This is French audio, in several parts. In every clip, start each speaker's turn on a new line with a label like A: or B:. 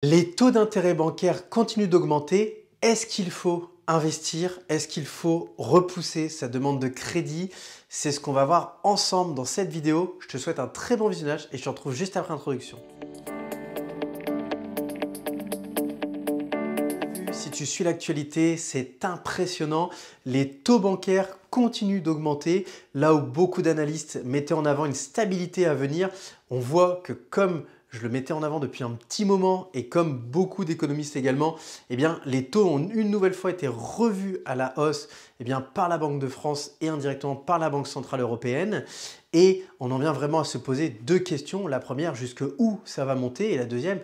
A: Les taux d'intérêt bancaires continuent d'augmenter. Est-ce qu'il faut investir? Est-ce qu'il faut repousser sa demande de crédit? C'est ce qu'on va voir ensemble dans cette vidéo. Je te souhaite un très bon visionnage et je te retrouve juste après l'introduction. Si tu suis l'actualité, c'est impressionnant. Les taux bancaires continuent d'augmenter. Là où beaucoup d'analystes mettaient en avant une stabilité à venir, on voit que comme je le mettais en avant depuis un petit moment et comme beaucoup d'économistes également, eh bien, les taux ont une nouvelle fois été revus à la hausse par la Banque de France et indirectement par la Banque Centrale Européenne. Et on en vient vraiment à se poser deux questions. La première, jusqu'où ça va monter? Et la deuxième,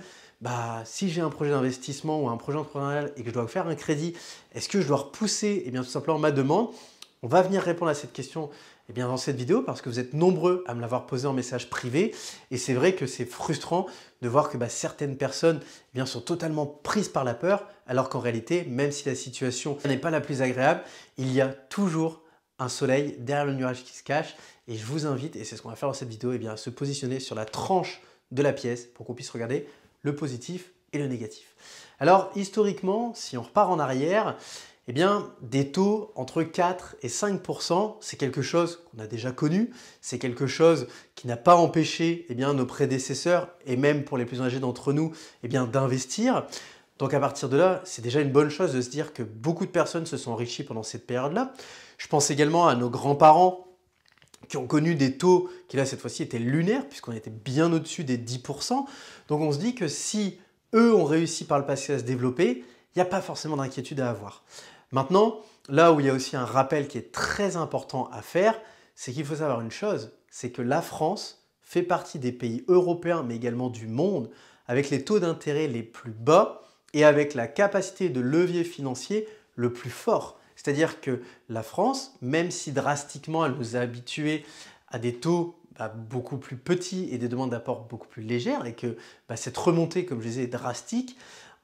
A: si j'ai un projet d'investissement ou un projet entrepreneurial et que je dois faire un crédit, est-ce que je dois repousser tout simplement ma demande? On va venir répondre à cette question dans cette vidéo parce que vous êtes nombreux à me l'avoir posé en message privé et c'est vrai que c'est frustrant de voir que certaines personnes sont totalement prises par la peur alors qu'en réalité, même si la situation n'est pas la plus agréable, il y a toujours un soleil derrière le nuage qui se cache et je vous invite, et c'est ce qu'on va faire dans cette vidéo, à se positionner sur la tranche de la pièce pour qu'on puisse regarder le positif et le négatif. Alors historiquement, si on repart en arrière, des taux entre 4 et 5%, c'est quelque chose qu'on a déjà connu, c'est quelque chose qui n'a pas empêché nos prédécesseurs et même pour les plus âgés d'entre nous d'investir. Donc à partir de là, c'est déjà une bonne chose de se dire que beaucoup de personnes se sont enrichies pendant cette période-là. Je pense également à nos grands-parents qui ont connu des taux qui là cette fois-ci étaient lunaires puisqu'on était bien au-dessus des 10%. Donc on se dit que si eux ont réussi par le passé à se développer, il n'y a pas forcément d'inquiétude à avoir. Maintenant, là où il y a aussi un rappel qui est très important à faire, c'est qu'il faut savoir une chose, c'est que la France fait partie des pays européens, mais également du monde, avec les taux d'intérêt les plus bas et avec la capacité de levier financier le plus fort. C'est-à-dire que la France, même si drastiquement elle nous a habitués à des taux beaucoup plus petits et des demandes d'apport beaucoup plus légères et que cette remontée, comme je disais, est drastique,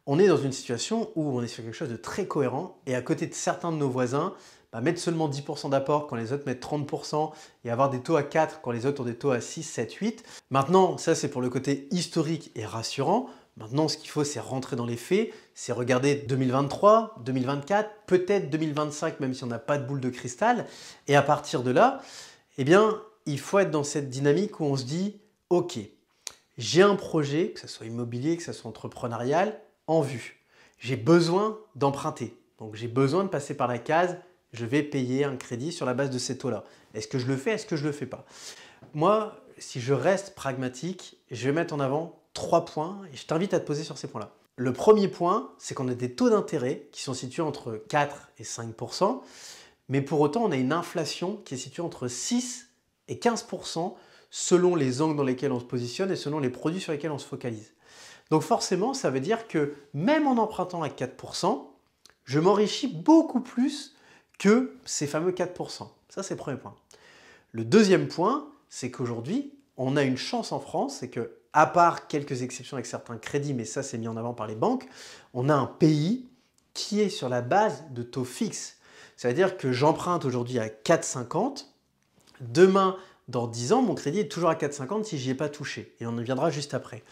A: on est dans une situation où on est sur quelque chose de très cohérent et à côté de certains de nos voisins, mettre seulement 10% d'apport quand les autres mettent 30% et avoir des taux à 4 quand les autres ont des taux à 6, 7, 8. Maintenant, ça c'est pour le côté historique et rassurant. Maintenant, ce qu'il faut, c'est rentrer dans les faits, c'est regarder 2023, 2024, peut-être 2025, même si on n'a pas de boule de cristal. Et à partir de là, il faut être dans cette dynamique où on se dit, ok, j'ai un projet, que ce soit immobilier, que ce soit entrepreneurial, en vue. J'ai besoin d'emprunter. Donc j'ai besoin de passer par la case, je vais payer un crédit sur la base de ces taux-là. Est-ce que je le fais? Est-ce que je ne le fais pas? Moi, si je reste pragmatique, je vais mettre en avant 3 points et je t'invite à te poser sur ces points-là. Le premier point, c'est qu'on a des taux d'intérêt qui sont situés entre 4 et 5%, mais pour autant, on a une inflation qui est située entre 6 et 15% selon les angles dans lesquels on se positionne et selon les produits sur lesquels on se focalise. Donc forcément, ça veut dire que même en empruntant à 4%, je m'enrichis beaucoup plus que ces fameux 4%. Ça, c'est le premier point. Le deuxième point, c'est qu'aujourd'hui, on a une chance en France, c'est que, à part quelques exceptions avec certains crédits, mais ça c'est mis en avant par les banques, on a un pays qui est sur la base de taux fixes. Ça veut dire que j'emprunte aujourd'hui à 4,50, demain, dans 10 ans, mon crédit est toujours à 4,50 si je n'y ai pas touché. Et on y viendra juste après.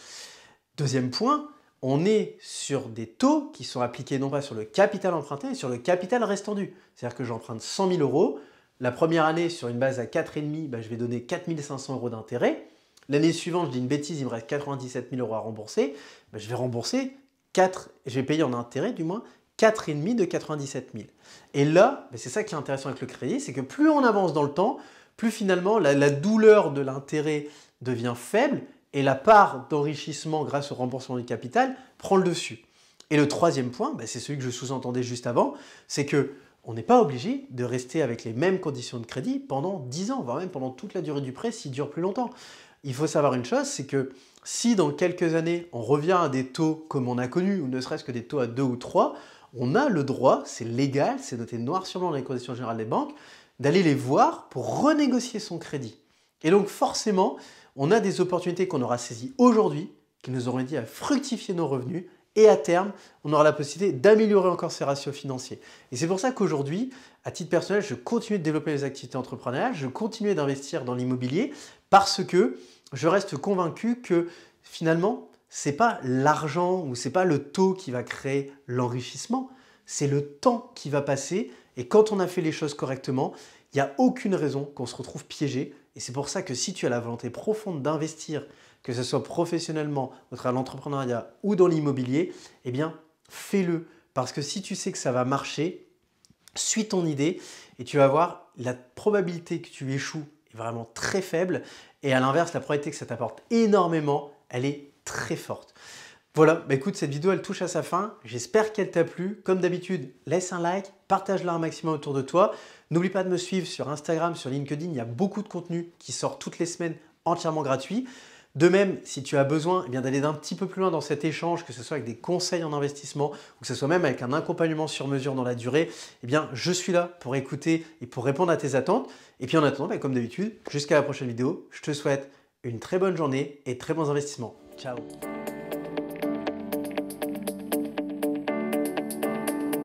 A: Deuxième point, on est sur des taux qui sont appliqués non pas sur le capital emprunté, mais sur le capital restendu. C'est-à-dire que j'emprunte 100 000 euros. La première année, sur une base à 4,5, je vais donner 4 500 euros d'intérêt. L'année suivante, je dis une bêtise, il me reste 97 000 euros à rembourser. Je vais rembourser je vais payer en intérêt du moins 4,5 de 97 000. Et là, c'est ça qui est intéressant avec le crédit, c'est que plus on avance dans le temps, plus finalement la douleur de l'intérêt devient faible et la part d'enrichissement grâce au remboursement du capital prend le dessus. Et le troisième point, c'est celui que je sous-entendais juste avant, c'est que on n'est pas obligé de rester avec les mêmes conditions de crédit pendant 10 ans, voire même pendant toute la durée du prêt s'il dure plus longtemps. Il faut savoir une chose, c'est que si dans quelques années on revient à des taux comme on a connu, ou ne serait-ce que des taux à 2 ou 3, on a le droit, c'est légal, c'est noté noir sur blanc dans les conditions générales des banques, d'aller les voir pour renégocier son crédit. Et donc forcément, on a des opportunités qu'on aura saisies aujourd'hui, qui nous auront aidé à fructifier nos revenus, et à terme, on aura la possibilité d'améliorer encore ces ratios financiers. Et c'est pour ça qu'aujourd'hui, à titre personnel, je continue de développer les activités entrepreneuriales, je continue d'investir dans l'immobilier, parce que je reste convaincu que finalement, c'est pas l'argent ou c'est pas le taux qui va créer l'enrichissement, c'est le temps qui va passer. Et quand on a fait les choses correctement, il n'y a aucune raison qu'on se retrouve piégé. Et c'est pour ça que si tu as la volonté profonde d'investir, que ce soit professionnellement, au travers de l'entrepreneuriat ou dans l'immobilier, eh bien, fais-le. Parce que si tu sais que ça va marcher, suis ton idée et tu vas voir la probabilité que tu échoues est vraiment très faible. Et à l'inverse, la probabilité que ça t'apporte énormément, elle est très forte. Voilà, bah écoute, cette vidéo elle touche à sa fin. J'espère qu'elle t'a plu. Comme d'habitude, laisse un like, partage-la un maximum autour de toi. N'oublie pas de me suivre sur Instagram, sur LinkedIn. Il y a beaucoup de contenu qui sort toutes les semaines entièrement gratuit. De même, si tu as besoin d'aller d'un petit peu plus loin dans cet échange, que ce soit avec des conseils en investissement ou que ce soit même avec un accompagnement sur mesure dans la durée, je suis là pour écouter et pour répondre à tes attentes. Et puis en attendant, comme d'habitude, jusqu'à la prochaine vidéo, je te souhaite une très bonne journée et très bons investissements. Ciao!